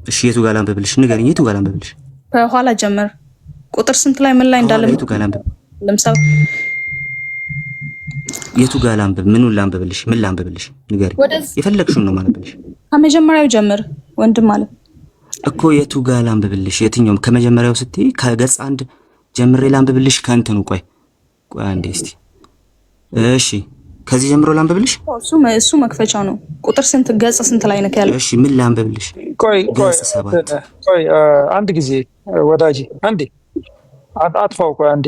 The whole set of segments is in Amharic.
እሺ የቱ ጋር ላንብብልሽ? ንገሪኝ። የቱ ጋር ላንብብልሽ? ከኋላ ጀምር። ቁጥር ስንት ላይ ምን ላይ እንዳለ የቱ ጋር ላንብብ? ለምሳሌ የቱ ጋር ላንብብ? ምኑን ላንብብልሽ? ምን ላንብብልሽ? ንገሪኝ። የፈለግሽውን ነው ማለብልሽ። ከመጀመሪያው ጀምር ወንድም አለ እኮ። የቱ ጋር ላንብብልሽ? የትኛውም ከመጀመሪያው ስትይ ከገጽ 1 ጀምሬ ላንብብልሽ? ከእንትኑ ቆይ አንዴ እስቲ። እሺ ከዚህ ጀምሮ ላንብብልሽ? እሱ መክፈቻው ነው። ቁጥር ስንት ገጽ ስንት ላይ ነው ያለው? እሺ ምን ላንብብልሽ? ቆይ አንድ ጊዜ ወዳጄ አንዴ አጥፋው። ቆይ አንዴ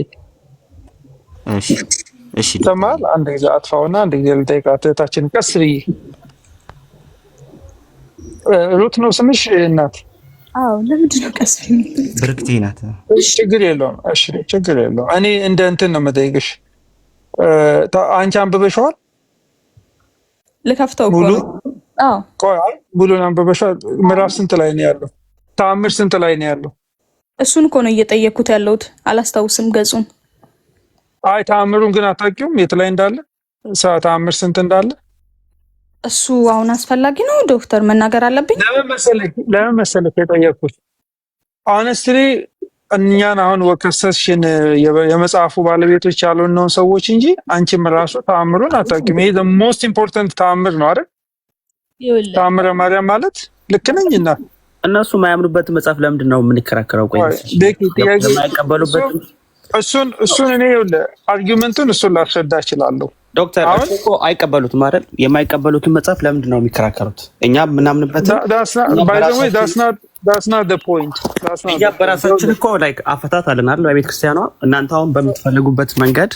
እሺ ተማል አንድ ጊዜ አጥፋውና አንድ ጊዜ ልጠይቃት እህታችን ቀስ ብዬ። ሩት ነው ስምሽ እናት? አዎ። ለምንድን ነው ቀስ ብዬ? ብርክቲ ናት። እሺ ችግር የለውም። እሺ ችግር የለውም። እኔ እንደ እንትን ነው የምጠይቅሽ። አንቺ አንብበሽዋል? ልከፍተው እኮ ነው። አዎ ቆይ ሙሉን አንብበሽዋል? ምዕራፍ ስንት ላይ ነው ያለው? ተአምር ስንት ላይ ነው ያለው? እሱን እኮ ነው እየጠየኩት ያለሁት። አላስታውስም ገጹን። አይ ተአምሩን ግን አታውቂውም? የት ላይ እንዳለ ተአምር ስንት እንዳለ? እሱ አሁን አስፈላጊ ነው ዶክተር? መናገር አለብኝ? ለምን መሰለህ የጠየኩት? ኦነስትሊ እኛን አሁን ወከሰስሽን የመጽሐፉ ባለቤቶች ያልሆነውን ሰዎች እንጂ አንቺም ራሱ ተአምሩን አታውቂም። ይሄ ሞስት ኢምፖርታንት ተአምር ነው አይደል? ተአምረ ማርያም ማለት ልክ ነኝ? እና እነሱ የማያምኑበት መጽሐፍ ለምንድን ነው የምንከራከረው? ቆይ የማይቀበሉበት እሱን እኔ አርጊመንቱን እሱን ላስረዳ እችላለሁ። ዶክተር እኮ አይቀበሉትም አይደል? የማይቀበሉትን መጽሐፍ ለምንድን ነው የሚከራከሩት? እኛ የምናምንበት እኛ በራሳችን እኮ አፈታት አለን አይደል? በቤተ ክርስቲያኗ እናንተ አሁን በምትፈልጉበት መንገድ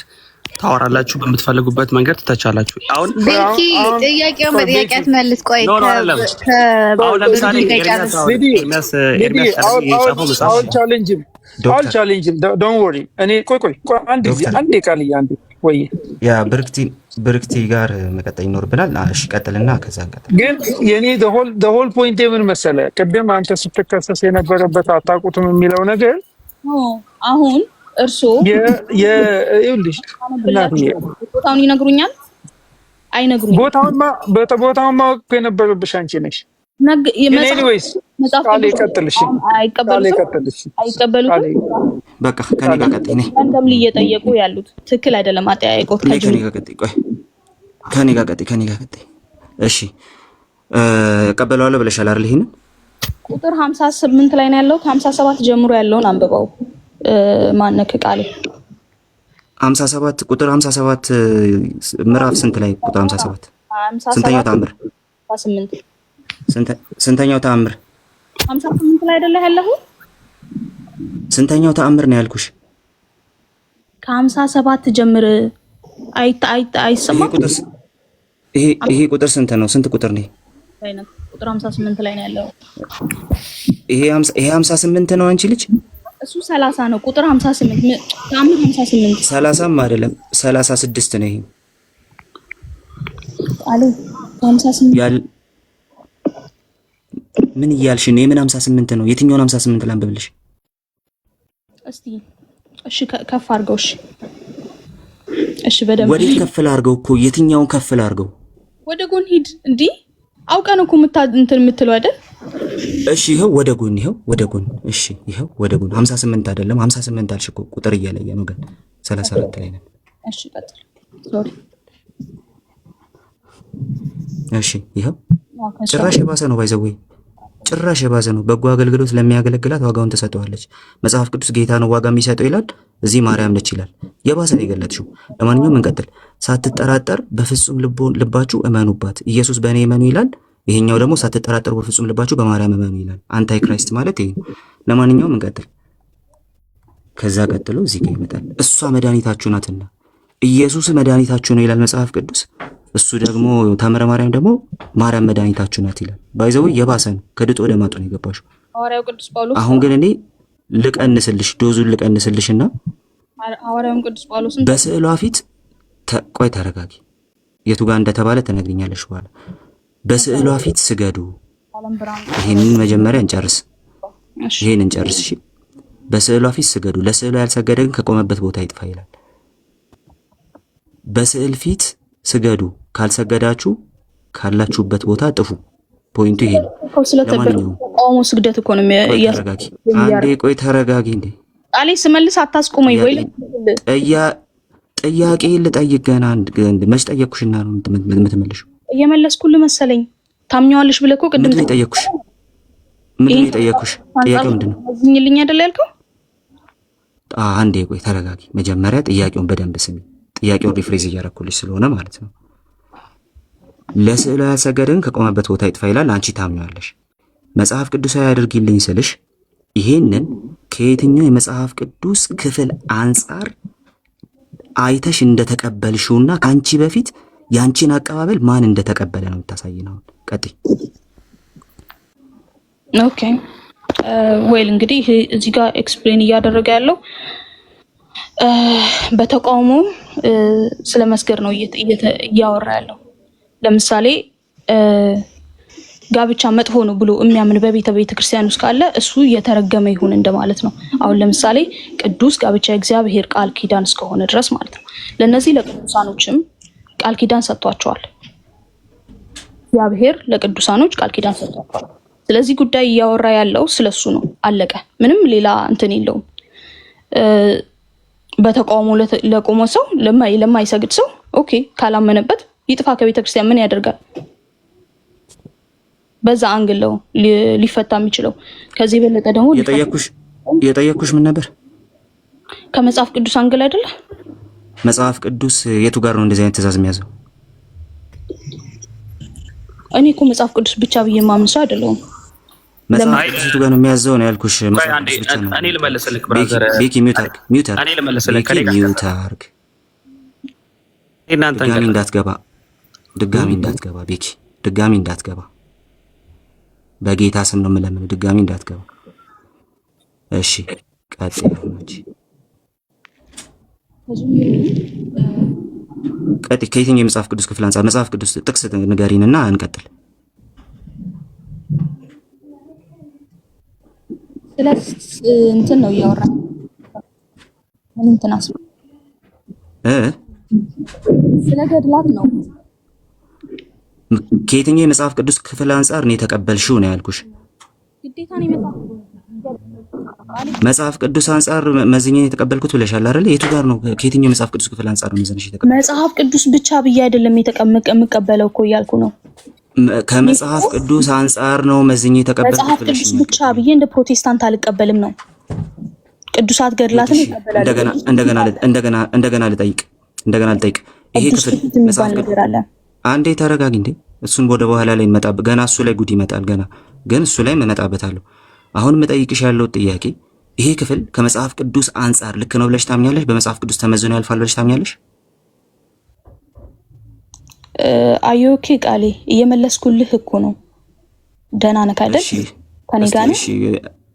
ታወራላችሁ፣ በምትፈልጉበት መንገድ ትተቻላችሁ። አሁን ጥያቄውን በጥያቄ አትመልስ። ቆይ አሁን ለምሳሌ ኤርሚያስ የጻፈው መጽሐፍ አልቻሌንጅም ዶንት ወሪ። እኔ ቆይ አንዴ ቃል አንዴ ወይ ያ ብርክቲ ጋር መቀጠል ይኖርብናል። እሺ ቀጥልና ከዛ እንቀጥል። ግን የኔ the whole point ምን መሰለህ? ቅድም አንተ ስትከሰስ የነበረበት አታውቁትም የሚለው ነገር አሁን እርሶ ይኸውልሽ ቦታውን ይነግሩኛል? አይነግሩኝም? ቦታውን ማወቅ የነበረብሽ አንቺ ነሽ። አይቀበሉትም። በቃ ከኔ ጋር ቀጥይ። እንደም እየጠየቁ ያሉት ትክክል አይደለም። አጠያየቁት ከኔ ጋር ቀጥይ። እሺ እቀበለዋለሁ ብለሻል አይደል? ይሄንን ቁጥር 58 ላይ ነው ያለው። ከ57 ጀምሮ ያለውን አንብበው። ማነክ ቃል 57 ቁጥር 57 ምዕራፍ ስንት ላይ? ቁጥር 57 ስንተኛው ተአምር? 58 ስንተኛው ተአምር? 58 ላይ አይደለ ያለው? ስንተኛው ተአምር ነው ያልኩሽ? ከ57 ጀምር። አይሰማ? ይሄ ቁጥር ስንት ነው? ስንት ቁጥር ነው? ቁጥር 58 ላይ ነው ያለው። ይሄ 58 ነው አንቺ ልጅ? እሱ 30 ነው። ቁጥር 58 ተአምር 58 30ም አይደለም 36 ነው። ይሄ አለ 58 ምን እያልሽ ነው? የምን 58 ነው? የትኛውን 58 ላንብብልሽ? እስቲ እሺ ከፍ አድርገው። እሺ በደንብ ወዴት ከፍ ላድርገው? እኮ የትኛውን ከፍ ላድርገው? ወደ ጎን ሂድ። እንዴ አውቀን እኮ እንትን የምትለው አይደል? እሺ ይሄው ወደ ጎን፣ ይሄው ወደ ጎን። እሺ ይሄው ወደ ጎን 58 አይደለም 58 አልሽ እኮ። ቁጥር እየለየ ነው ግን 34 ላይ ነን። እሺ ቀጥል። ሶሪ እሺ ይሄው ጭራሽ የባሰ ነው። ባይዘው ጭራሽ የባሰ ነው። በጎ አገልግሎት ለሚያገለግላት ዋጋውን ትሰጠዋለች። መጽሐፍ ቅዱስ ጌታ ነው ዋጋ የሚሰጠው ይላል። እዚህ ማርያም ነች ይላል። የባሰ ነው የገለጥሽው። ለማንኛውም እንቀጥል። ሳትጠራጠር በፍጹም ልባችሁ እመኑባት። ኢየሱስ በእኔ እመኑ ይላል። ይሄኛው ደግሞ ሳትጠራጠሩ በፍጹም ልባችሁ በማርያም እመኑ ይላል። አንታይ ክራይስት ማለት ይሄ። ለማንኛውም እንቀጥል። ከዛ ቀጥሎ እዚህ ጋር ይመጣል። እሷ መድኃኒታችሁ ናትና ኢየሱስ መድኃኒታችሁ ነው ይላል መጽሐፍ ቅዱስ። እሱ ደግሞ ተአምረ ማርያም ደግሞ ማርያም መድኃኒታችሁ ናት ይላል። ባይዘው የባሰ ነው። ከድጦ ወደ ማጡ ነው የገባሽው። ሐዋርያው ቅዱስ ጳውሎስ አሁን ግን እኔ ዶዙን ልቀንስልሽና ሐዋርያው ቅዱስ ጳውሎስ በስዕሏ ፊት ቆይ ተረጋጊ። የቱ ጋር እንደተባለ ትነግሪኛለሽ በኋላ። በስዕሏ ፊት ስገዱ። ይሄንን መጀመሪያ እንጨርስ። ይሄንን እንጨርስ። እሺ በስዕሏ ፊት ስገዱ። ለስዕሏ ያልሰገደ ግን ከቆመበት ቦታ ይጥፋ ይላል። በስዕል ፊት ስገዱ፣ ካልሰገዳችሁ ካላችሁበት ቦታ ጥፉ። ፖይንቱ ይሄ ነው። ለማንኛውም ቆሞ ስግደት እኮ ነው ተረጋጊ። አንዴ ቆይ ተረጋጊ። እንዴ አሌ ስመልስ አታስቆመኝ ወይ? ጥያቄ ልጠይቅ ገና መች ጠየቅኩሽና ነው የምትመልሺው? እየመለስኩልህ መሰለኝ። ታምኛዋለሽ ብለህ እኮ ቅድም ምንድን ነው የጠየቅኩሽ? ጥያቄው ምንድን ነው? ዝኝልኝ አይደል ያልከው? አንዴ ቆይ ተረጋጊ። መጀመሪያ ጥያቄውን በደንብ ስሚ። ጥያቄውን ሪፍሬዝ እያደረኩልሽ ስለሆነ ማለት ነው። ለስዕሉ ያልሰገደን ከቆመበት ቦታ ይጥፋ ይላል። አንቺ ታምኛዋለሽ። መጽሐፍ ቅዱሳዊ አድርጊልኝ ስልሽ ይሄንን ከየትኛው የመጽሐፍ ቅዱስ ክፍል አንጻር አይተሽ እንደተቀበልሽውና ከአንቺ በፊት ያንቺን አቀባበል ማን እንደተቀበለ ነው የምታሳይን። አሁን ቀጥይ። ኦኬ ወይል እንግዲህ እዚህ ጋር ኤክስፕሌን እያደረገ ያለው በተቃውሞ ስለ መስገድ ነው እያወራ ያለው። ለምሳሌ ጋብቻ መጥፎ ነው ብሎ የሚያምን በቤተ ክርስቲያን ውስጥ ካለ እሱ የተረገመ ይሁን እንደማለት ነው። አሁን ለምሳሌ ቅዱስ ጋብቻ የእግዚአብሔር ቃል ኪዳን እስከሆነ ድረስ ማለት ነው። ለነዚህ ለቅዱሳኖችም ቃል ኪዳን ሰጥቷቸዋል። እግዚአብሔር ለቅዱሳኖች ቃል ኪዳን ሰጥቷቸዋል። ስለዚህ ጉዳይ እያወራ ያለው ስለሱ ነው። አለቀ። ምንም ሌላ እንትን የለውም። በተቃውሞ ለቆመ ሰው ለማይሰግድ ሰው ኦኬ ካላመነበት ይጥፋ ከቤተ ክርስቲያን ምን ያደርጋል? በዛ አንግለው ሊፈታ የሚችለው። ከዚህ በለጠ ደግሞ የጠየኩሽ ምን ነበር? ከመጽሐፍ ቅዱስ አንግል አይደለ? መጽሐፍ ቅዱስ የቱ ጋር ነው እንደዚህ አይነት ትእዛዝ የሚያዘው? እኔ እኮ መጽሐፍ ቅዱስ ብቻ ብዬ ማምን ሰው አይደለሁም። መጽሐፍ ቅዱስ የቱ ጋር ነው የሚያዘው ነው ያልኩሽ። መጽሐፍ ቅዱስ ብቻ ነው። እኔ ልመልስልክ ብራዘር። ቤኪ ሚውት አርግ። እኔ ልመልስልክ ሚውት አርግ። እናንተ ድጋሚ እንዳትገባ ቤኪ፣ ድጋሚ እንዳትገባ። በጌታ ስም ነው የምለምነው፣ ድጋሚ እንዳትገባ። እሺ ቀጥይ። ከየትኛው የመጽሐፍ ቅዱስ ክፍል አንጻር መጽሐፍ ቅዱስ ጥቅስ ንገሪንና እንቀጥል። እንትን ነው እያወራ እንትን ስለ ገድላት ነው። ከየትኛው የመጽሐፍ ቅዱስ ክፍል አንጻር ነው የተቀበልሽው ነው ያልኩሽ። ግዴታ ነው መጽሐፍ ቅዱስ አንጻር መዝኜ የተቀበልኩት ብለሻል አይደል? የቱ ጋር ነው? ከየትኛው የመጽሐፍ ቅዱስ ክፍል አንጻር ነው መዝነሽ የተቀበልኩት? መጽሐፍ ቅዱስ ብቻ ብዬ አይደለም የምቀበለው እኮ እያልኩ ነው። ከመጽሐፍ ቅዱስ አንጻር ነው መዝኜ የተቀበልኩት መጽሐፍ ቅዱስ ብቻ ብዬ እንደ ፕሮቴስታንት አልቀበልም ነው። ቅዱሳት ገድላትን ይቀበላል። እንደገና ልጠይቅ። ይሄ ክፍል መጽሐፍ ቅዱስ አንዴ ተረጋጊ እንዴ። እሱን ወደ በኋላ ላይ እንመጣበት። ገና እሱ ላይ ጉድ ይመጣል። ግን እሱ ላይ እመጣበታለሁ። አሁን መጠይቅሽ ያለው ጥያቄ ይሄ ክፍል ከመጽሐፍ ቅዱስ አንጻር ልክ ነው ብለሽ ታምኛለሽ? በመጽሐፍ ቅዱስ ተመዝኖ ያልፋል ብለሽ ታምኛለሽ? አዮኬ ቃሌ እየመለስኩልህ እኮ ነው። ደህና ነህ አይደል? ከኔ ጋር ነህ?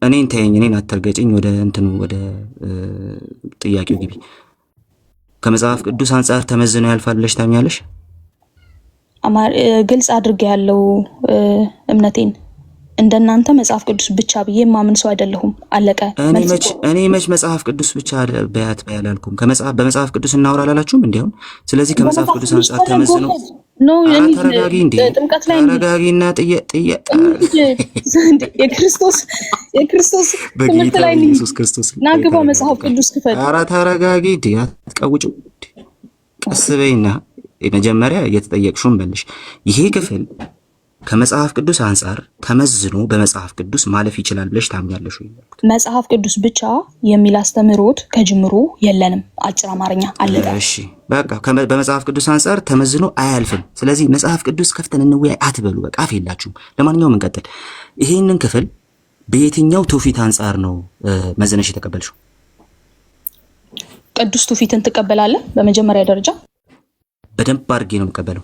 እኔን ተይኝ፣ እኔን አትርገጭኝ። ወደ ጥያቄው ግቢ። ከመጽሐፍ ቅዱስ አንጻር ተመዝኖ ያልፋል ብለሽ ታምኛለሽ? ግልጽ አድርጌ ያለው እምነቴን እንደናንተ መጽሐፍ ቅዱስ ብቻ ብዬ ማምን ሰው አይደለሁም። አለቀ። እኔ መች መጽሐፍ ቅዱስ ብቻ በያት ባያላልኩም በመጽሐፍ ቅዱስ እናወራ አላላችሁም እንዴ? ስለዚህ ከመጽሐፍ ቅዱስ አንጻር ተመዝኖ ተረጋጊ እንዴ። ተረጋጊና የክርስቶስ ትምህርት ላይ ኢየሱስ ክርስቶስ ናግባ መጽሐፍ ቅዱስ ክፈል። ኧረ ተረጋጊ እንዴ። አትቀውጭው። ቀስ በይና መጀመሪያ እየተጠየቅሽውን መልሽ። ይሄ ክፍል ከመጽሐፍ ቅዱስ አንጻር ተመዝኖ በመጽሐፍ ቅዱስ ማለፍ ይችላል ብለሽ ታምኛለሽ ወይ? መጽሐፍ ቅዱስ ብቻ የሚል አስተምህሮት ከጅምሩ የለንም። አጭር አማርኛ አለቀ። እሺ በቃ በመጽሐፍ ቅዱስ አንጻር ተመዝኖ አያልፍም። ስለዚህ መጽሐፍ ቅዱስ ከፍተን እንወያይ አትበሉ። በቃ አፍ የላችሁም። ለማንኛውም እንቀጥል። ይሄንን ክፍል በየትኛው ትውፊት አንጻር ነው መዝነሽ የተቀበልሽው? ቅዱስ ትውፊትን ትቀበላለህ? በመጀመሪያ ደረጃ በደንብ አድርጌ ነው የምቀበለው።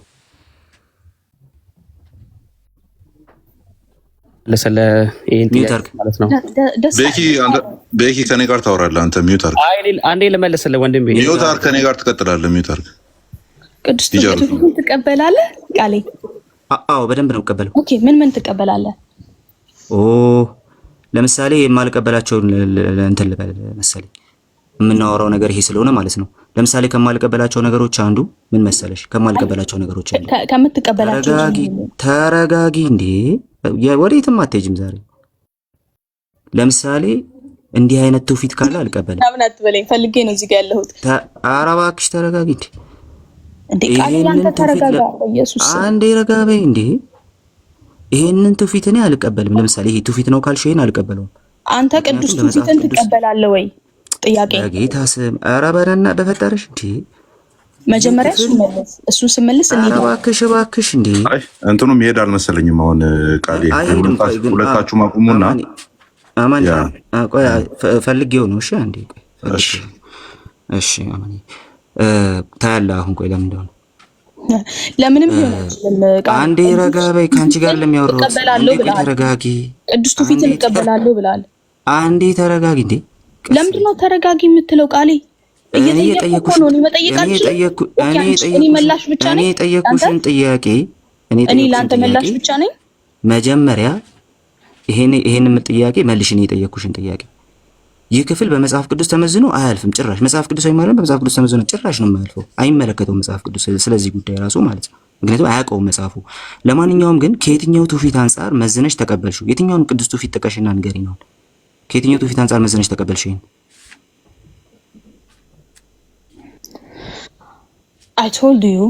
ለሰለ ይሄን ጥያቄ ማለት ነው። ቤኪ ከኔ ጋር ታወራለህ አንተ። ሚውት አድርግ። አንዴ ልመልስልህ ወንድሜ። ሚውት አድርግ። ከኔ ጋር ትቀጥላለህ። ሚውት አድርግ። ቅዱስ ትውፊትን ትቀበላለህ? ቃሌ አዎ በደንብ ነው የምቀበለው። ኦኬ ምን ትቀበላለህ? ለምሳሌ የማልቀበላቸውን እንትን ልበል መሰለኝ። የምናወራው ነገር ይሄ ስለሆነ ማለት ነው። ለምሳሌ ከማልቀበላቸው ነገሮች አንዱ ምን መሰለሽ? ከማልቀበላቸው ነገሮች አንዱ ከምትቀበላቸው ተረጋጊ እንዴ። ወዴትም አትሄጂም ዛሬ። ለምሳሌ እንዲህ አይነት ትውፊት ካለ አልቀበልም። ምን አትበለኝ ፈልጌ ነው እዚህ ጋር ያለሁት። ኧረ እባክሽ ተረጋጊ እንዴ ቃል ያንተ ተረጋጋ። ኢየሱስ አንዴ ረጋ በይ እንዴ። ይሄንን ትውፊት እኔ አልቀበልም። ለምሳሌ ይሄ ትውፊት ነው ካልሽ ይሄን አልቀበለውም። አንተ ቅዱስ ትውፊትን ትቀበላለህ ወይ? ጥያቄ በጌታ ስም ኧረ በፈጠረሽ እንዴ መጀመሪያ እሱን ስመልስ እባክሽ እንዴ እንትኑ መሄድ አልመሰለኝም። አሁን ቃሌ ሁለታችሁ ማቁሙና አማን ቆይ ፈልጌው ነው። እሺ አንዴ ቆይ እሺ አማን ታያለህ። አሁን ቆይ ለምንም ይሆናል። አንዴ ረጋ በይ። ካንቺ ጋር ለሚያወራው ተረጋጊ። ቅዱስ ትውፊትን እቀበላለሁ ብላል። አንዴ ተረጋጊ እንዴ። ለምንድን ነው ተረጋጊ የምትለው? ቃሌ እየጠየኩሽ ነው። እኔ መላሽ ብቻ ነኝ። እኔ ጠየኩሽን ጥያቄ እኔ ላንተ መላሽ ብቻ ነኝ። መጀመሪያ ይሄንን ጥያቄ መልሽ። እኔ የጠየኩሽን ጥያቄ ይህ ክፍል በመጽሐፍ ቅዱስ ተመዝኖ አያልፍም። ጭራሽ መጽሐፍ ቅዱስ አይማርም። በመጽሐፍ ቅዱስ ተመዝኖ ጭራሽ ነው የማያልፈው። አይመለከተውም መጽሐፍ ቅዱስ ስለዚህ ጉዳይ ራሱ ማለት ነው። ምክንያቱም አያውቀውም መጽሐፉ። ለማንኛውም ግን ከየትኛው ትውፊት አንጻር መዝነሽ ተቀበልሽው? የትኛውን ቅዱስ ትውፊት ጥቀሽና ንገሪኝ ነው። ከየትኛው ትውፊት አንጻር መዝነሽ ተቀበልሽው? I told you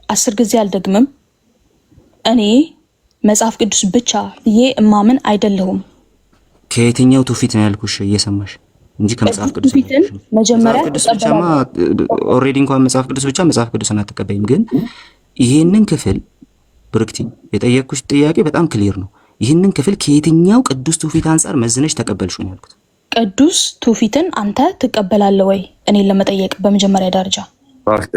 10 ጊዜ አልደግምም። እኔ መጽሐፍ ቅዱስ ብቻ ብዬ እማምን አይደለሁም። ከየትኛው ትውፊት ነው ያልኩሽ? እየሰማሽ እንጂ ከመጽሐፍ ቅዱስ መጀመሪያ ተቀበልኩ። ኦሬዲ እንኳን መጽሐፍ ቅዱስ ብቻ መጽሐፍ ቅዱስን አትቀበይም። ግን ይሄንን ክፍል ብርክቲ የጠየቅኩሽ ጥያቄ በጣም ክሊር ነው። ይሄንን ክፍል ከየትኛው ቅዱስ ትውፊት አንጻር መዝነሽ ተቀበልሽው ነው ያልኩት። ቅዱስ ትውፊትን አንተ ትቀበላለህ ወይ? እኔን ለመጠየቅ በመጀመሪያ ደረጃ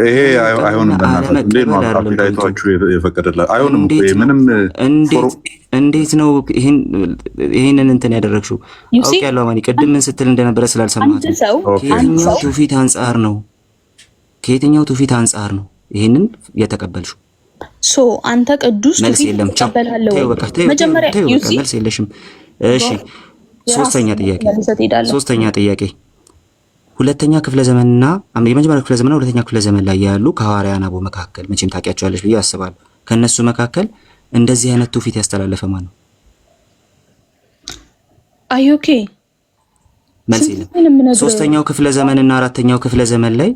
ይሄ አይሆንም። በእናትህ እንዴት ነው አፍሪካዊቷችሁ የፈቀደላት? አይሆንም። ምንም እንዴት ነው ይሄንን እንትን ያደረግሽው? አውቄያለሁ። ማን ቅድም ምን ስትል እንደነበረ ስላልሰማሁት ከየትኛው ትውፊት አንጻር ነው ይሄንን የተቀበልሽው? አንተ ቅዱስ ትውፊት ትቀበላለህ ወይ? መጀመሪያ መልስ የለሽም። እሺ ሶስተኛ ጥያቄ ሁለተኛ ክፍለ ዘመንና የመጀመሪያ ክፍለ ዘመንና ሁለተኛ ክፍለ ዘመን ላይ ያሉ ከሐዋርያን አበው መካከል መቼም ታውቂያቸዋለሽ ብዬ አስባለሁ። ከነሱ መካከል እንደዚህ አይነት ትውፊት ያስተላለፈ ማን ነው? ኦኬ መልስ የለም። ሶስተኛው ክፍለ ዘመንና አራተኛው ክፍለ ዘመን ላይ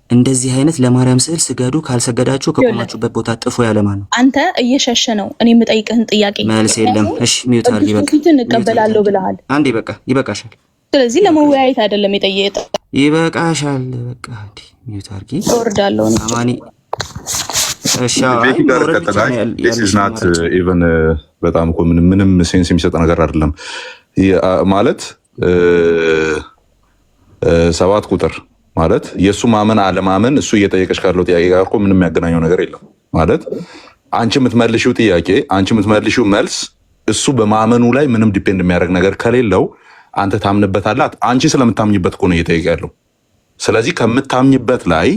እንደዚህ አይነት ለማርያም ስዕል ስገዱ፣ ካልሰገዳችሁ ከቆማችሁበት ቦታ ጥፉ ያለ ማን ነው? አንተ እየሸሸ ነው። እኔ የምጠይቅህን ጥያቄ መልስ የለም። እሺ ሚውት አድርጊ። በቃ ትውፊትን እቀበላለሁ ብለሃል። አንዴ በቃ ይበቃሻል። ስለዚህ ለመወያየት አይደለም የጠየቀ። ይበቃሻል። በቃ እንዴ ሚውት አድርጊ። ወርዳለሁ ነው አማኒ። እሺ this is not even በጣም እኮ ምንም ሴንስ የሚሰጥ ነገር አይደለም ማለት 7 ቁጥር ማለት የሱ ማመን አለማመን እሱ እየጠየቀሽ ካለው ጥያቄ ጋር እኮ ምንም የሚያገናኘው ነገር የለም። ማለት አንቺ የምትመልሺው ጥያቄ አንቺ የምትመልሺው መልስ እሱ በማመኑ ላይ ምንም ዲፔንድ የሚያደርግ ነገር ከሌለው አንተ ታምንበታለህ። አንቺ ስለምታምኝበት እኮ ነው እየጠየቀ ያለው። ስለዚህ ከምታምኝበት ላይ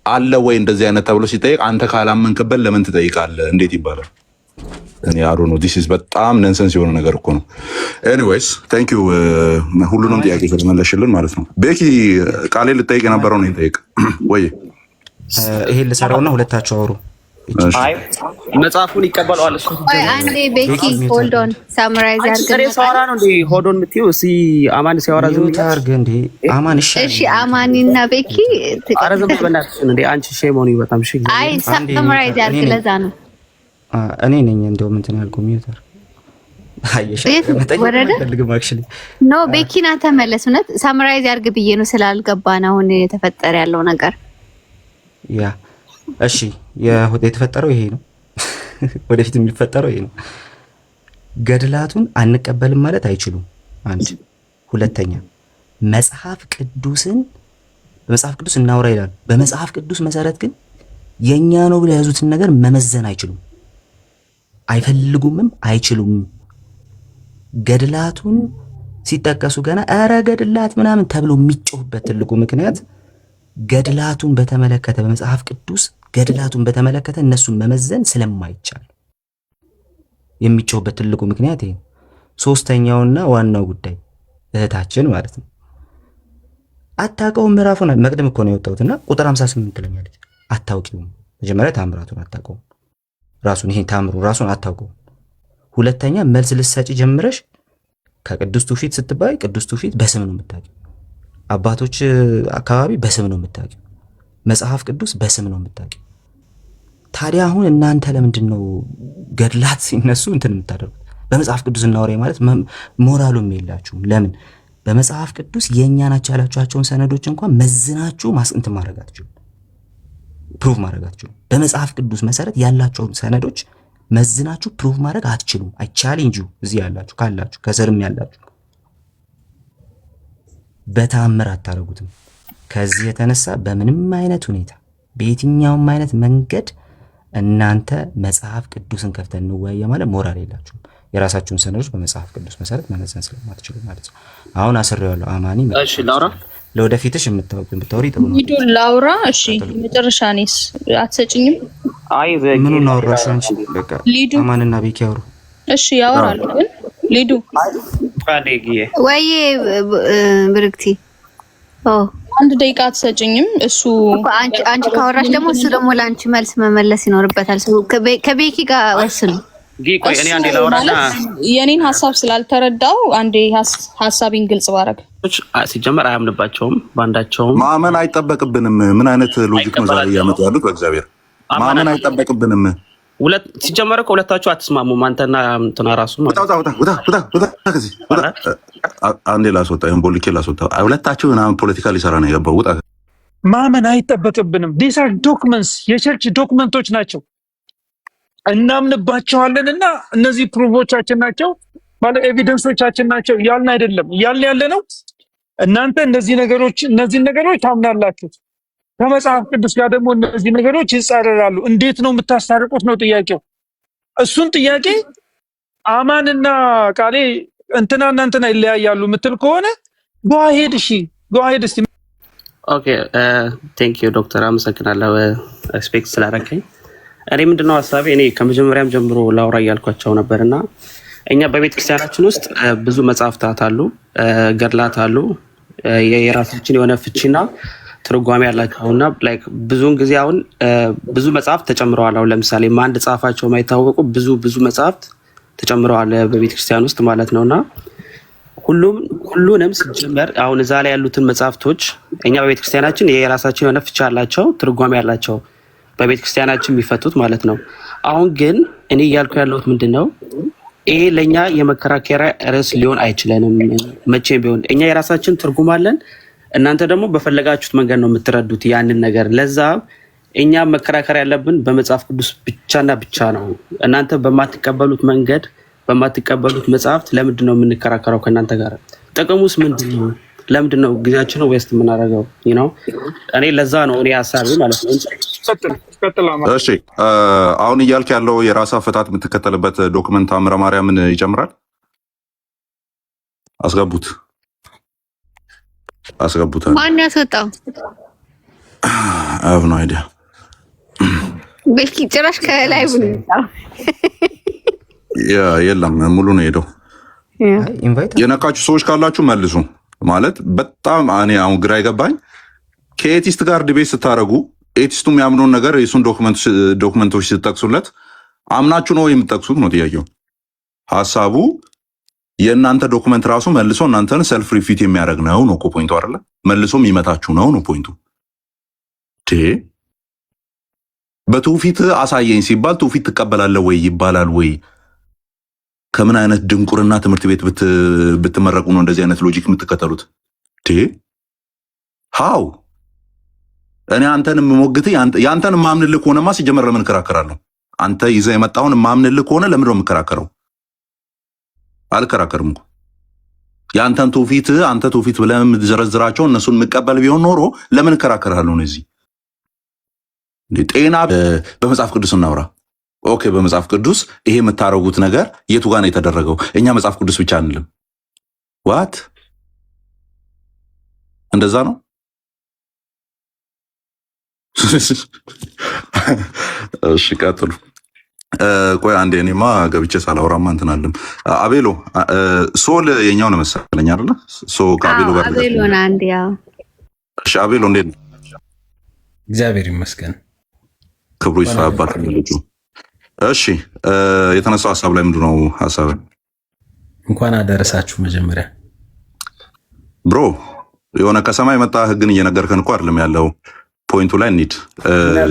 አለ ወይ እንደዚህ አይነት ተብሎ ሲጠየቅ አንተ ካላመንክበት ለምን ትጠይቃለህ? እንዴት ይባላል? እኔ አሩ ነው ዲስ ኢዝ በጣም ነንሰንስ የሆነ ነገር እኮ ነው። ኤኒዌይስ ታንክ ዩ ሁሉንም ጥያቄ ስለመለሽልን ማለት ነው። ቤኪ ቃሌ ልጠይቅ የነበረው ነው ይጠይቅ ወይ ይሄ ልሰራውና ሁለታችሁ አውሩ። አይ መጽሐፉን ይቀበለዋል እሱ። አይ አንዴ ቤኪ ሆልድ ኦን ሳምራይዝ አድርገን ሰዋራ ነው እንዴ ሆልድ ኦን የምትይው? እሺ አማን ሲያወራ ዝም ታርገ እንዴ አማን። እሺ አማኒና ቤኪ ኧረ ዝም በእናትሽ እንዴ አንቺ ሼሞኒ በጣም እሺ። አይ ሳምራይዝ አድርግ። ለዛ ነው እኔ ነኝ እንደው ምን ተናልኩ ሚውተር አይሽ ወረደ ኖ ቤኪና ተመለስ። እውነት ሳምራይዝ አድርግ ብዬ ነው ስላልገባን አሁን የተፈጠረ ያለው ነገር ያ እሺ የተፈጠረው ይሄ ነው። ወደፊት የሚፈጠረው ይሄ ነው። ገድላቱን አንቀበልም ማለት አይችሉም። አንድ ሁለተኛ መጽሐፍ ቅዱስን በመጽሐፍ ቅዱስ እናውራ ይላል። በመጽሐፍ ቅዱስ መሰረት ግን የኛ ነው ብለው ያዙትን ነገር መመዘን አይችሉም፣ አይፈልጉምም፣ አይችሉም። ገድላቱን ሲጠቀሱ ገና ኧረ ገድላት ምናምን ተብሎ የሚጮህበት ትልቁ ምክንያት ገድላቱን በተመለከተ በመጽሐፍ ቅዱስ ገድላቱን በተመለከተ እነሱን መመዘን ስለማይቻል የሚጮህበት ትልቁ ምክንያት ይሄ። ሶስተኛውና ዋናው ጉዳይ እህታችን ማለት ነው አታውቀውም። ምዕራፉን መቅደም እኮ ነው የወጣሁትና ቁጥር 58 ትለኛለች። አታውቂውም። መጀመሪያ ታምራቱን አታውቀውም። ራሱን ይሄ ታምሩ ራሱን አታውቀውም። ሁለተኛ መልስ ልትሰጪ ጀምረሽ ከቅዱስ ትውፊት ስትባይ ቅዱስ ትውፊት በስም ነው የምታውቂው። አባቶች አካባቢ በስም ነው የምታውቂው። መጽሐፍ ቅዱስ በስም ነው የምታውቂው። ታዲያ አሁን እናንተ ለምንድን ነው ገድላት ሲነሱ እንትን የምታደርጉት? በመጽሐፍ ቅዱስ እናወራ ማለት ሞራሉም የላችሁም። ለምን በመጽሐፍ ቅዱስ የእኛ ናቸው ያላችኋቸውን ሰነዶች እንኳን መዝናችሁ እንትን ማድረግ አትችሉም፣ ፕሩፍ ማድረግ አትችሉም። በመጽሐፍ ቅዱስ መሰረት ያላቸውን ሰነዶች መዝናችሁ ፕሩፍ ማድረግ አትችሉም። ቻሌንጁ እዚህ ያላችሁ ካላችሁ ከስርም ያላችሁ በተአምር አታረጉትም። ከዚህ የተነሳ በምንም አይነት ሁኔታ በየትኛውም አይነት መንገድ እናንተ መጽሐፍ ቅዱስን ከፍተን እንወያየ ማለት ሞራል የላችሁም። የራሳችሁን ሰነዶች በመጽሐፍ ቅዱስ መሰረት መመዘን ስለማትችሉ ማለት ነው። አሁን አስሬዋለሁ አማኒ። እሺ ላውራ፣ ለወደፊትሽ ብታወሪ ጥሩ ነው። ሂዱ ላውራ። እሺ መጨረሻ እኔስ አትሰጭኝም? አይ ምኑን አወራሽ አንቺ? በቃ ሊዱ አማንና ቤኪ ያወሩ። እሺ ያወራሉ። ግን ሊዱ ወይ ብርክቲ አንድ ደቂቃ አትሰጭኝም? እሱ አንቺ ካወራሽ ደግሞ እሱ ደግሞ ለአንቺ መልስ መመለስ ይኖርበታል። ከቤኪ ጋር ወስኑ። ቆይ እኔ አንዴ ላውራና የኔን ሀሳብ ስላልተረዳው አንዴ ሀሳቤን ግልጽ ባረግ። ሲጀመር አያምንባቸውም፣ ባንዳቸውም ማመን አይጠበቅብንም። ምን አይነት ሎጂክ ነው ዛሬ እያመጡ ያሉት? በእግዚአብሔር ማመን አይጠበቅብንም። ሲጀመር እኮ ሁለታችሁ አትስማሙም። አንተና እንትና ራሱ አንዴ ላስወጣ፣ ይሄን ቦልኬ ላስወጣ። ሁለታችሁ ምናምን ፖለቲካ ሊሰራ ነው የገባው። ውጣ። ማመን አይጠበቅብንም። ዲስ አር ዶክመንትስ፣ የቸርች ዶክመንቶች ናቸው። እናምንባቸዋለን እና እነዚህ ፕሩፎቻችን ናቸው ማለት ኤቪደንሶቻችን ናቸው ያልን አይደለም። ያለ ነው እናንተ እነዚህን ነገሮች ታምናላችሁ። ከመጽሐፍ ቅዱስ ጋር ደግሞ እነዚህ ነገሮች ይጻረራሉ። እንዴት ነው የምታስታርቁት ነው ጥያቄው። እሱን ጥያቄ አማንና ቃሌ እንትናና እንትና ይለያያሉ ምትል ከሆነ ጎአሄድ። እሺ ጎአሄድ። እስቲ ኦኬ ቴንክ ዩ ዶክተር፣ አመሰግናለሁ ኤክስፔክት ስላደረከኝ። እኔ ምንድነው ሀሳቤ፣ እኔ ከመጀመሪያም ጀምሮ ላውራ እያልኳቸው ነበርና እኛ በቤተ ክርስቲያናችን ውስጥ ብዙ መጽሐፍታት አሉ፣ ገድላት አሉ፣ የራሳችን የሆነ ፍቺና ትርጓሜ ያላቸውና ላይክ ብዙውን ጊዜ አሁን ብዙ መጽሐፍት ተጨምረዋል። አሁን ለምሳሌ ማን ጻፋቸው የማይታወቁ ብዙ መጽሐፍት ተጨምረዋል በቤተ ክርስቲያን ውስጥ ማለት ነውና ሁሉንም ሲጀመር አሁን እዛ ላይ ያሉትን መጽሐፍቶች እኛ በቤተ ክርስቲያናችን የራሳቸው የሆነ ፍቺ ያላቸው ትርጓሜ ያላቸው በቤተ ክርስቲያናችን የሚፈቱት ማለት ነው። አሁን ግን እኔ እያልኩ ያለሁት ምንድነው፣ ይሄ ለኛ የመከራከሪያ ርዕስ ሊሆን አይችልም መቼም ቢሆን። እኛ የራሳችን ትርጉም አለን፣ እናንተ ደግሞ በፈለጋችሁት መንገድ ነው የምትረዱት ያንን ነገር። ለዛ እኛ መከራከር ያለብን በመጽሐፍ ቅዱስ ብቻና ብቻ ነው። እናንተ በማትቀበሉት መንገድ በማትቀበሉት መጽሐፍት ለምንድን ነው የምንከራከረው ከእናንተ ጋር? ጥቅሙስ ምንድን ነው? ለምንድን ነው ጊዜያችን ነው ዌስት የምናደርገው? እኔ ለዛ ነው እኔ ሀሳቤ ማለት ነው። እሺ አሁን እያልክ ያለው የራስ አፈታት የምትከተልበት ዶክመንት አምረ ማርያምን ይጨምራል? አስገቡት። ማን ያስወጣው? አይ ሃቭ ኖ አይዲያ። ቤኪ ጭራሽ ከላይ ብሎ የለም ሙሉ ነው ሄደው። የነካችሁ ሰዎች ካላችሁ መልሱ። ማለት በጣም እኔ አሁን ግራ ይገባኝ። ከኤቲስት ጋር ዲቤት ስታደርጉ ኤቲስቱ የሚያምነውን ነገር የሱን ዶክመንቶች ስትጠቅሱለት አምናችሁ ነው የምትጠቅሱት ነው ጥያቄው። ሀሳቡ የእናንተ ዶክመንት ራሱ መልሶ እናንተን ሰልፍ ሪፊት የሚያደርግ ነው ነው ፖይንቱ አይደለ? መልሶ የሚመታችሁ ነው ነው ፖይንቱ። በትውፊት አሳየኝ ሲባል ትውፊት ትቀበላለህ ወይ ይባላል ወይ? ከምን አይነት ድንቁርና ትምህርት ቤት ብትመረቁ ነው እንደዚህ አይነት ሎጂክ የምትከተሉት? ሃው እኔ አንተን የምሞግትህ ያንተን ማምንልህ ከሆነማ ሲጀመር ለምን እከራከራለሁ? አንተ ይዘህ የመጣውን ማምንልህ ከሆነ ለምን ነው የምከራከረው? አልከራከርም እኮ። ያንተን ትውፊት አንተ ትውፊት ብለህ የምትዘረዝራቸው እነሱን የምቀበል ቢሆን ኖሮ ለምን እከራከራለሁ? እዚህ ጤና በመጽሐፍ ቅዱስ እናውራ። ኦኬ በመጽሐፍ ቅዱስ ይሄ የምታረጉት ነገር የቱ ጋር ነው የተደረገው? እኛ መጽሐፍ ቅዱስ ብቻ አንልም። ዋት እንደዛ ነው? እሺ ቀጥሉ። ቆይ አንዴ እኔማ ገብቼ ሳላወራማ እንትን አለም። አቤሎ ሶል የኛው ነው መሰለኝ አይደለ? ሶ ከአቤሎ ጋር አቤሎ ነው አንዴ። ያው እሺ አቤሎ እንዴት ነው? እግዚአብሔር ይመስገን። ክብሩ ይስፋ አባት ልጁ እሺ የተነሳው ሀሳብ ላይ ምንድን ነው ሀሳብ? እንኳን አደረሳችሁ። መጀመሪያ ብሮ የሆነ ከሰማይ መጣ ህግን እየነገርከን እኮ አይደለም ያለው። ፖይንቱ ላይ እንሂድ።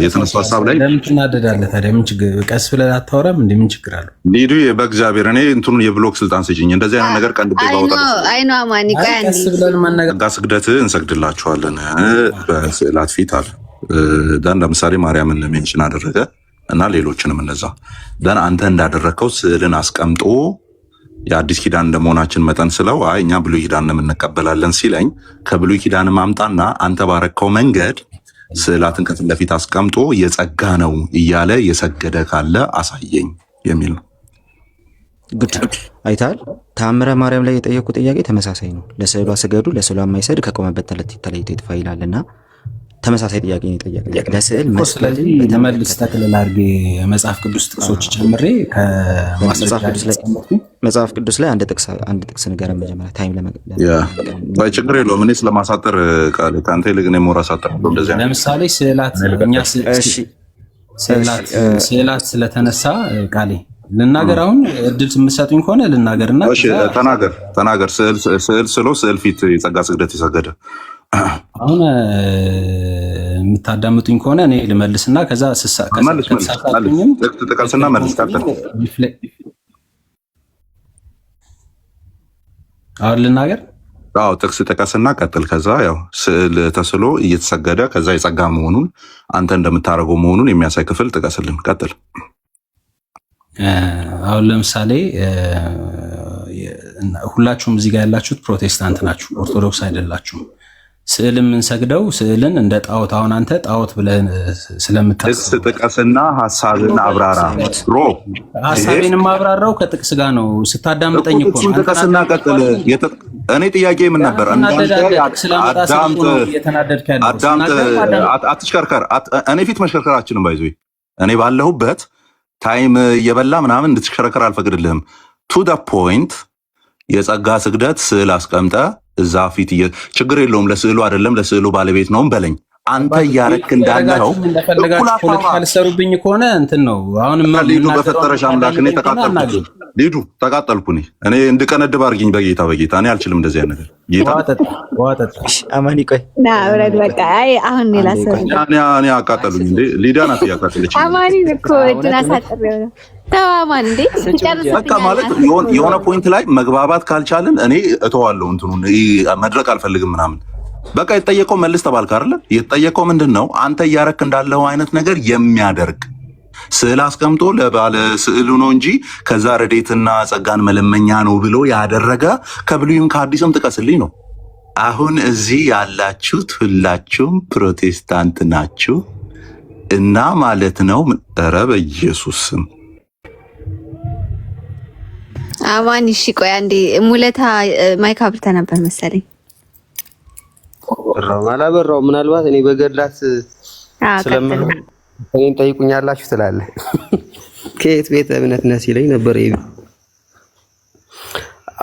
የተነሳው ሀሳብ ላይ ለምን ትናደዳለህ ታዲያ? ምን ችግር? ቀስ ብለህ አታወራም? እንደ ምን ችግር አለው? ሊዱ በእግዚአብሔር እኔ እንትኑን የብሎክ ስልጣን ስጭኝ። እንደዚህ አይነት ነገር ቀንድቤ ባወጣ አይኖ አማኒ ቀስ ብለን መነጋገር ጸጋ ስግደት እንሰግድላችኋለን በስዕላት ፊት አለ። ዳን ለምሳሌ ማርያምን ሜንሽን አደረገ እና ሌሎችንም እነዛ ዳን አንተ እንዳደረግከው ስዕልን አስቀምጦ የአዲስ ኪዳን እንደመሆናችን መጠን ስለው አይ እኛ ብሉይ ኪዳን እንቀበላለን ሲለኝ ከብሉይ ኪዳን ማምጣና አንተ ባረከው መንገድ ስዕላትን ከፊት ለፊት አስቀምጦ የጸጋ ነው እያለ የሰገደ ካለ አሳየኝ የሚል ነው። ግድ አይታል። ተአምረ ማርያም ላይ የጠየቁ ጥያቄ ተመሳሳይ ነው። ለስዕሏ ስገዱ፣ ለስዕሏ የማይሰድ ከቆመበት ተለይቶ ይጥፋ ይላልና ተመሳሳይ ጥያቄ ነው የጠየቀ ለስዕል መስቀል ተመልስ ተክልል አድርጌ መጽሐፍ ቅዱስ ጥቅሶች ጨምሬ መጽሐፍ ቅዱስ ላይ አንድ ጥቅስ ንገረን መጀመሪያ ታይም ባይ ችግር የለውም። እኔ ስለማሳጠር ቃል ከአንተ ይልቅ እኔ ሞራ ሳጠር እንደዚህ አይነት ለምሳሌ ስዕላት ስለተነሳ ቃሌ ልናገር። አሁን እድል የምትሰጡኝ ከሆነ ልናገርና ተናገር። ስዕል ስሎ ስዕል ፊት የጸጋ ስግደት የሰገደ አሁን የምታዳምጡኝ ከሆነ እኔ ልመልስና ከዛ ጥቀስና መልስ ካለ አሁን ልናገር። አዎ ጥቅስ ጥቀስና ቀጥል። ከዛ ያው ስዕል ተስሎ እየተሰገደ ከዛ የጸጋ መሆኑን አንተ እንደምታደርገው መሆኑን የሚያሳይ ክፍል ጥቀስልን። ቀጥል። አሁን ለምሳሌ ሁላችሁም እዚህ ጋር ያላችሁት ፕሮቴስታንት ናችሁ፣ ኦርቶዶክስ አይደላችሁም። ስዕል የምንሰግደው ስዕልን እንደ ጣዖት፣ አሁን አንተ ጣዖት ብለህ ስለምታስብ ጥቀስና ሀሳብን አብራራ። ሀሳቤን ማብራራው ከጥቅስ ጋር ነው። ስታዳምጠኝ እኮ ነው። ጥቀስና ቀጥል። እኔ ጥያቄ ምን ነበር? አትሽከርከር። እኔ ፊት መሽከርከራችንን ባይዞ እኔ ባለሁበት ታይም እየበላ ምናምን እንድትሽከረከር አልፈቅድልህም። ቱ ደ ፖይንት የጸጋ ስግደት ስዕል አስቀምጠ እዛ ፊት ችግር የለውም። ለስዕሉ አይደለም ለስዕሉ ባለቤት ነውም በለኝ። አንተ እያረክ እንዳለው ፖለቲካ ልሰሩብኝ ከሆነ እንትን ነው። አሁን ሊዱ በፈጠረሽ አምላክ እኔ ተቃጠልኩ። ሊዱ ተቃጠልኩ። እኔ እንድቀነድብ አድርጊኝ በጌታ እኔ አልችልም እንደዚህ አይነት ነገር። ጌታ አማኒ ቆይ ና ወረድ በቃ። አይ አሁን ሌላ ሰው እኔ አቃጠሉኝ እንዴ? ሊዳ ናት ያቃጠለች። አማኒ እኮ ድናሳጥሬው ነው ተዋማን እንዴ? በቃ ማለት የሆነ ፖይንት ላይ መግባባት ካልቻልን እኔ እተዋለሁ። እንትኑን መድረቅ አልፈልግም ምናምን። በቃ የተጠየቀው መልስ ተባልክ አይደለ? የተጠየቀው ምንድን ነው? አንተ እያረክ እንዳለው አይነት ነገር የሚያደርግ ስዕል አስቀምጦ ለባለ ስዕሉ ነው እንጂ ከዛ ረዴትና ጸጋን መለመኛ ነው ብሎ ያደረገ ከብሉይም ከአዲስም ጥቀስልኝ ነው። አሁን እዚህ ያላችሁት ሁላችሁም ፕሮቴስታንት ናችሁ እና ማለት ነው። ኧረ በኢየሱስ ስም አማን እሺ፣ ቆይ አንዴ ሙለታ ማይክ አብርተህ ነበር መሰለኝ። አላበራው ምናልባት እኔ በገድላት ስለምን እኔን ጠይቁኛላችሁ ትላለህ። ከየት ቤተ እምነት ነህ ሲለኝ ነበር።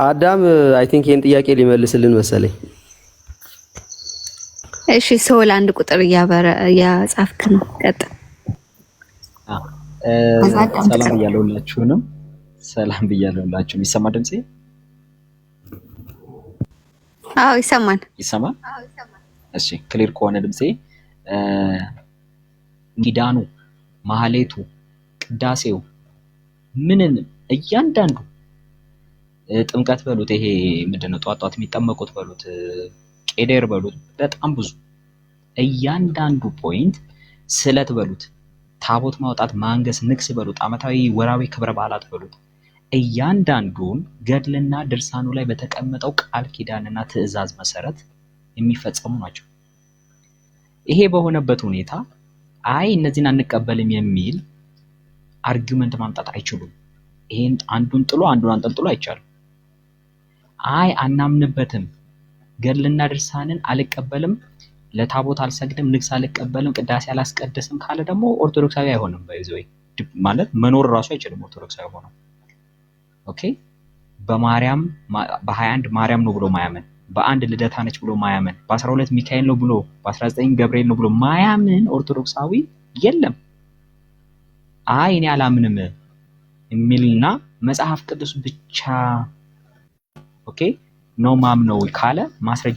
አዳም አይ ቲንክ ይሄን ጥያቄ ሊመልስልን መሰለኝ። እሺ ሶል አንድ ቁጥር እያጻፍክ ነው። ቀጥል። ሰላም እያለሁላችሁንም ሰላም ብያለሁላችሁ። ይሰማ ድምጼ? አዎ ይሰማል። ይሰማል? እሺ ክሊር ከሆነ ድምጼ ኪዳኑ፣ ማህሌቱ፣ ቅዳሴው ምንን እያንዳንዱ ጥምቀት በሉት፣ ይሄ ምንድነው ጧት የሚጠመቁት በሉት፣ ቄዴር በሉት፣ በጣም ብዙ እያንዳንዱ ፖይንት ስለት በሉት፣ ታቦት ማውጣት፣ ማንገስ፣ ንግስ በሉት፣ ዓመታዊ ወራዊ ክብረ በዓላት በሉት እያንዳንዱን ገድልና ድርሳኑ ላይ በተቀመጠው ቃል ኪዳንና ትእዛዝ መሰረት የሚፈጸሙ ናቸው። ይሄ በሆነበት ሁኔታ አይ እነዚህን አንቀበልም የሚል አርጊውመንት ማምጣት አይችሉም። ይሄን አንዱን ጥሎ አንዱን አንጠልጥሎ አይቻልም። አይ አናምንበትም፣ ገድልና ድርሳንን አልቀበልም፣ ለታቦት አልሰግድም፣ ንግስ አልቀበልም፣ ቅዳሴ አላስቀድስም ካለ ደግሞ ኦርቶዶክሳዊ አይሆንም። ባይዘይ ማለት መኖር ራሱ አይችልም ኦርቶዶክሳዊ ሆኖ። ኦኬ በማርያም በ21 ማርያም ነው ብሎ ማያመን፣ በአንድ ልደታ ነች ብሎ ማያመን፣ በ12 ሚካኤል ነው ብሎ በ19 ገብርኤል ነው ብሎ ማያምን ኦርቶዶክሳዊ የለም። አይ እኔ አላምንም የሚልና መጽሐፍ ቅዱስ ብቻ ኦኬ ነው ማምነው ካለ ማስረጃ